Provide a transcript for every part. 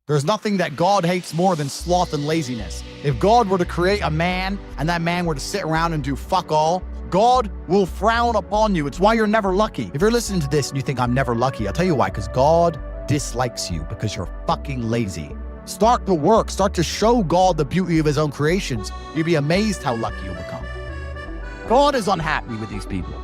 There's nothing that God hates more than sloth and laziness. If God were to create a man and that man were to sit around and do fuck all, God will frown upon you. It's why you're never lucky. If you're listening to this and you think I'm never lucky, I'll tell you why, because God dislikes you because you're fucking lazy. Start to work. Start to show God the beauty of his own creations. You'll be amazed how lucky you'll become. God is unhappy with these people.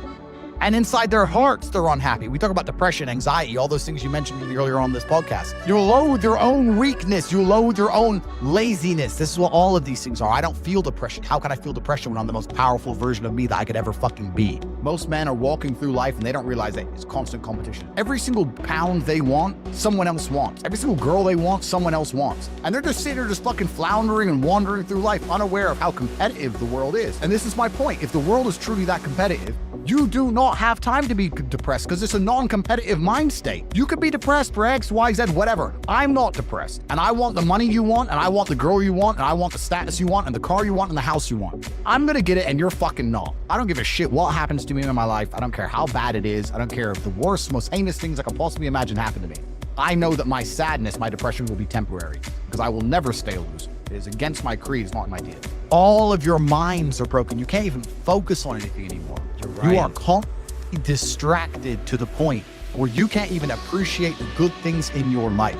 And inside their hearts, they're unhappy. We talk about depression, anxiety, all those things you mentioned earlier on this podcast. You'll loathe your own weakness. You'll loathe your own laziness. This is what all of these things are. I don't feel depression. How can I feel depression when I'm the most powerful version of me that I could ever fucking be? Most men are walking through life and they don't realize that it's constant competition. Every single pound they want, someone else wants. Every single girl they want, someone else wants. And they're just sitting there just fucking floundering and wandering through life, unaware of how competitive the world is. And this is my point. If the world is truly that competitive, you do not have time to be depressed because it's a non-competitive mind state. You could be depressed for X, Y, Z, whatever. I'm not depressed. And I want the money you want, and I want the girl you want, and I want the status you want, and the car you want, and the house you want. I'm gonna get it, and you're fucking not. I don't give a shit what happens to me in my life. I don't care how bad it is. I don't care if the worst, most heinous things I can possibly imagine happen to me. I know that my sadness, my depression will be temporary because I will never stay a loser. It is against my creed. It's not my deal. All of your minds are broken. You can't even focus on anything anymore. You are constantly distracted to the point where you can't even appreciate the good things in your life.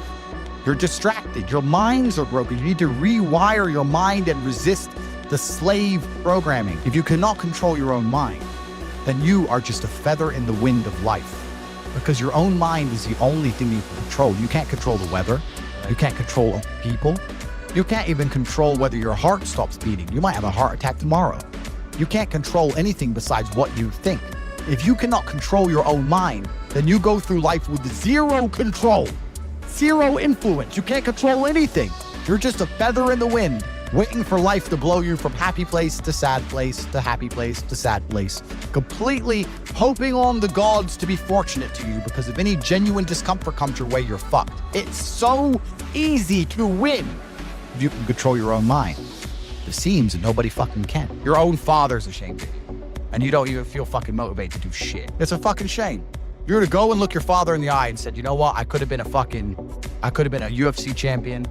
You're distracted. Your minds are broken. You need to rewire your mind and resist the slave programming. If you cannot control your own mind, then you are just a feather in the wind of life, because your own mind is the only thing you can control. You can't control the weather. You can't control people. You can't even control whether your heart stops beating. You might have a heart attack tomorrow. You can't control anything besides what you think. If you cannot control your own mind, then you go through life with zero control, zero influence. You can't control anything. You're just a feather in the wind, waiting for life to blow you from happy place to sad place to happy place to sad place, completely hoping on the gods to be fortunate to you, because if any genuine discomfort comes your way, you're fucked. It's so easy to win if you can control your own mind. It seems that nobody fucking can. Your own father's ashamed of you, and you don't even feel fucking motivated to do shit. It's a fucking shame. You're to go and look your father in the eye and said, you know what? I could have been a UFC champion.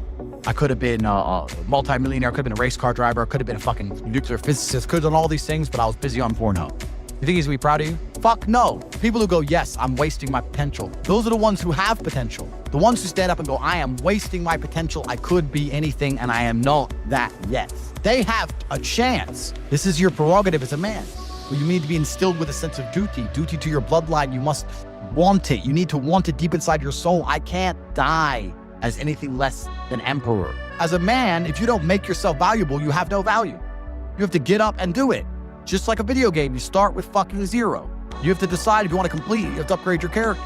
I could have been a multi-millionaire. I could have been a race car driver. I could have been a fucking nuclear physicist. Could have done all these things, but I was busy on Pornhub. You think he's gonna be proud of you? Fuck no. People who go, yes, I'm wasting my potential. Those are the ones who have potential. The ones who stand up and go, I am wasting my potential. I could be anything, and I am not that yet. They have a chance. This is your prerogative as a man. You need to be instilled with a sense of duty to your bloodline. You must want it. You need to want it deep inside your soul. I can't die as anything less than emperor. As a man, if you don't make yourself valuable, you have no value. You have to get up and do it. Just like a video game, you start with fucking zero. You have to decide if you want to complete it. You have to upgrade your character.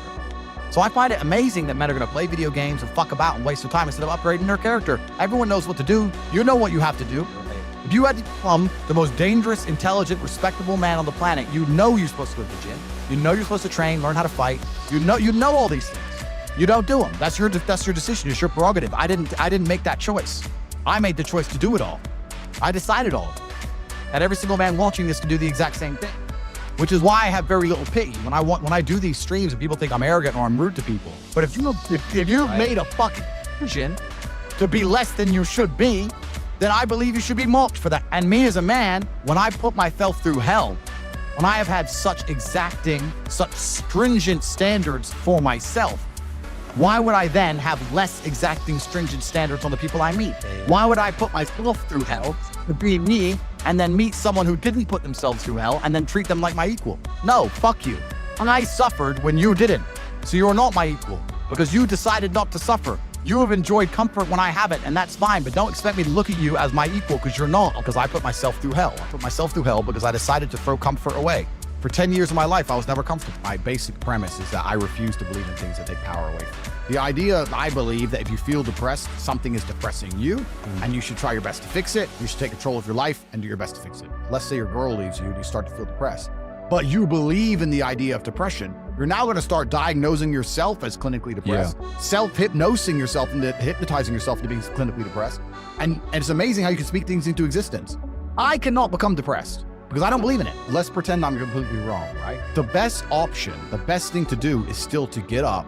So I find it amazing that men are going to play video games and fuck about and waste their time instead of upgrading their character. Everyone knows what to do. You know what you have to do. If you had to become the most dangerous, intelligent, respectable man on the planet, you know you're supposed to go to the gym. You know you're supposed to train, learn how to fight. You know all these things. You don't do them. That's your decision. It's your prerogative. I didn't make that choice. I made the choice to do it all. I decided all of it. And every single man watching this can do the exact same thing, which is why I have very little pity when I do these streams and people think I'm arrogant or I'm rude to people. But if you've made a fucking decision to be less than you should be, then I believe you should be mocked for that. And me as a man, when I put myself through hell, when I have had such exacting, such stringent standards for myself, why would I then have less exacting, stringent standards on the people I meet? Why would I put myself through hell to be me and then meet someone who didn't put themselves through hell and then treat them like my equal? No, fuck you. And I suffered when you didn't. So you're not my equal because you decided not to suffer. You have enjoyed comfort when I haven't, and that's fine, but don't expect me to look at you as my equal because you're not, because I put myself through hell. I put myself through hell because I decided to throw comfort away. For 10 years of my life, I was never comfortable. My basic premise is that I refuse to believe in things that take power away from me. The idea, I believe, that if you feel depressed, something is depressing you, and you should try your best to fix it. You should take control of your life and do your best to fix it. Let's say your girl leaves you and you start to feel depressed, but you believe in the idea of depression. You're now going to start diagnosing yourself as clinically depressed, self-hypnosing yourself into hypnotizing yourself into being clinically depressed. And it's amazing how you can speak things into existence. I cannot become depressed because I don't believe in it. Let's pretend I'm completely wrong, right? The best option, the best thing to do is still to get up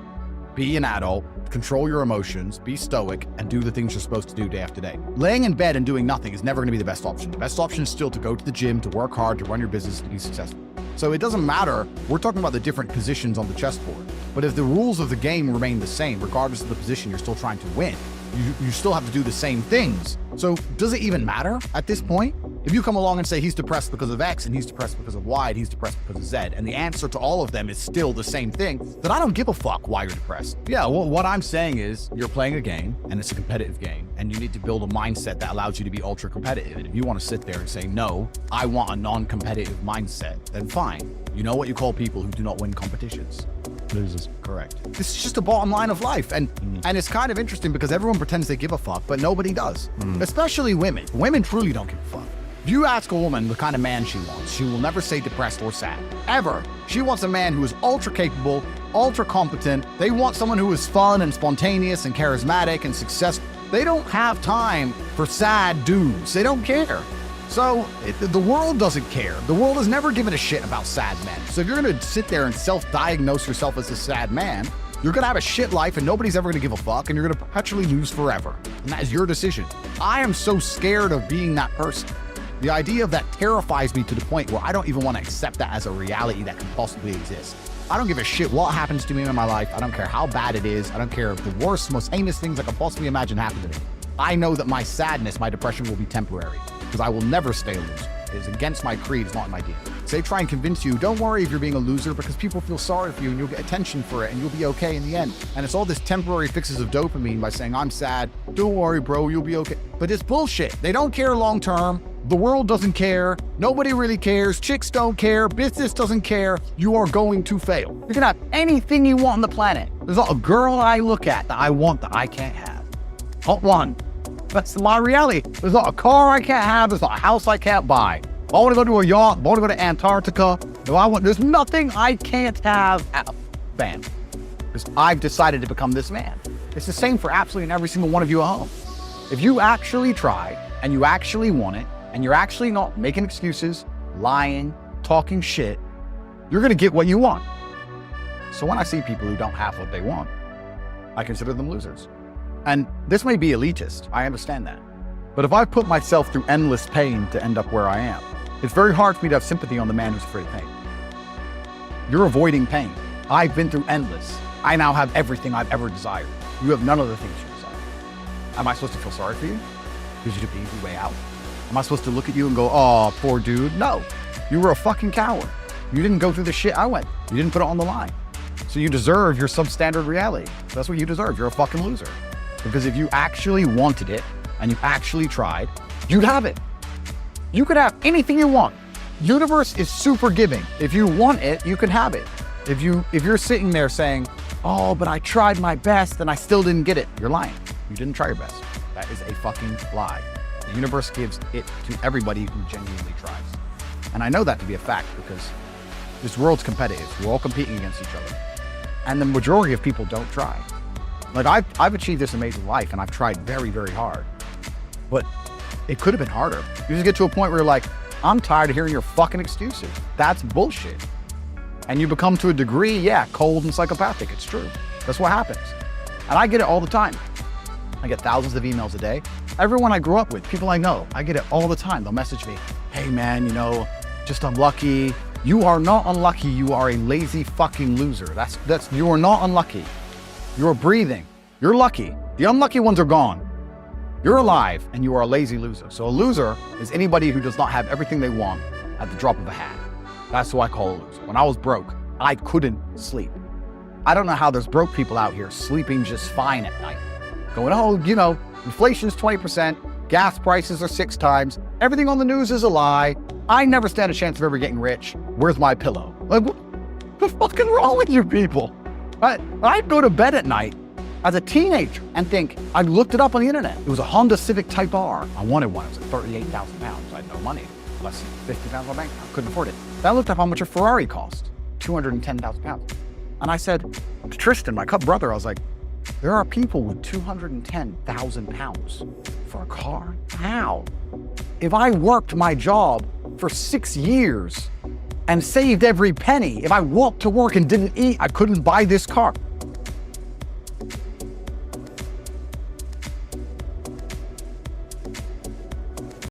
be an adult, control your emotions, be stoic, and do the things you're supposed to do day after day. Laying in bed and doing nothing is never going to be the best option. The best option is still to go to the gym, to work hard, to run your business, to be successful. So it doesn't matter. We're talking about the different positions on the chessboard. But if the rules of the game remain the same, regardless of the position you're still trying to win, you still have to do the same things. So does it even matter at this point? If you come along and say he's depressed because of X and he's depressed because of Y and he's depressed because of Z, and the answer to all of them is still the same thing, then I don't give a fuck why you're depressed. Yeah, well, what I'm saying is you're playing a game and it's a competitive game and you need to build a mindset that allows you to be ultra competitive. And if you want to sit there and say, no, I want a non-competitive mindset, then fine. You know what you call people who do not win competitions? Losers. Correct. This is just the bottom line of life. And it's kind of interesting because everyone pretends they give a fuck, but nobody does. Especially women. Women truly don't give a fuck. If you ask a woman the kind of man she wants, she will never say depressed or sad. Ever. She wants a man who is ultra capable, ultra competent. They want someone who is fun and spontaneous and charismatic and successful. They don't have time for sad dudes. They don't care. So the world doesn't care. The world has never given a shit about sad men. So if you're going to sit there and self-diagnose yourself as a sad man, you're going to have a shit life and nobody's ever going to give a fuck and you're going to perpetually lose forever. And that is your decision. I am so scared of being that person. The idea of that terrifies me to the point where I don't even want to accept that as a reality that can possibly exist. I don't give a shit what happens to me in my life. I don't care how bad it is. I don't care if the worst, most heinous things I could possibly imagine happen to me. I know that my sadness, my depression will be temporary because I will never stay a loser. It is against my creed. It's not in my DNA. So they try and convince you, don't worry if you're being a loser because people feel sorry for you and you'll get attention for it and you'll be okay in the end. And it's all this temporary fixes of dopamine by saying, I'm sad. Don't worry, bro, you'll be okay. But it's bullshit. They don't care long term. The world doesn't care. Nobody really cares. Chicks don't care. Business doesn't care. You are going to fail. You can have anything you want on the planet. There's not a girl I look at that I want that I can't have. Not one. That's my reality. There's not a car I can't have. There's not a house I can't buy. If I want to go to a yacht, if I want to go to Antarctica, there's nothing I can't have. Bam. Because I've decided to become this man. It's the same for absolutely every single one of you at home. If you actually try and you actually want it, and you're actually not making excuses, lying, talking shit, you're going to get what you want. So when I see people who don't have what they want, I consider them losers. And this may be elitist, I understand that. But if I've put myself through endless pain to end up where I am, it's very hard for me to have sympathy on the man who's afraid of pain. You're avoiding pain. I've been through endless. I now have everything I've ever desired. You have none of the things you desire. Am I supposed to feel sorry for you? Because you took the easy way out. Am I supposed to look at you and go, oh, poor dude? No, you were a fucking coward. You didn't go through the shit I went. You didn't put it on the line. So you deserve your substandard reality. That's what you deserve. You're a fucking loser. Because if you actually wanted it and you actually tried, you'd have it. You could have anything you want. Universe is super giving. If you want it, you can have it. If you're sitting there saying, oh, but I tried my best and I still didn't get it, you're lying. You didn't try your best. That is a fucking lie. The universe gives it to everybody who genuinely tries. And I know that to be a fact because this world's competitive. We're all competing against each other. And the majority of people don't try. Like I've achieved this amazing life and I've tried very, very hard. But it could have been harder. You just get to a point where you're like, I'm tired of hearing your fucking excuses. That's bullshit. And you become to a degree, yeah, cold and psychopathic. It's true. That's what happens. And I get it all the time. I get thousands of emails a day. Everyone I grew up with, people I know, I get it all the time. They'll message me, hey man, just unlucky. You are not unlucky. You are a lazy fucking loser. You are not unlucky. You're breathing. You're lucky. The unlucky ones are gone. You're alive and you are a lazy loser. So a loser is anybody who does not have everything they want at the drop of a hat. That's who I call a loser. When I was broke, I couldn't sleep. I don't know how there's broke people out here sleeping just fine at night. Going, oh, inflation's 20%, gas prices are 6 times, everything on the news is a lie, I never stand a chance of ever getting rich, where's my pillow? Like, what's fucking wrong with you people? I'd go to bed at night as a teenager and think, I looked it up on the internet. It was a Honda Civic Type R. I wanted one, it was like 38,000 pounds. I had no money, less than 50 pounds on my bank account, couldn't afford it. Then I looked up how much a Ferrari cost, 210,000 pounds. And I said to Tristan, my brother, I was like, there are people with 210,000 pounds for a car. How? If I worked my job for 6 years and saved every penny, if I walked to work and didn't eat, I couldn't buy this car.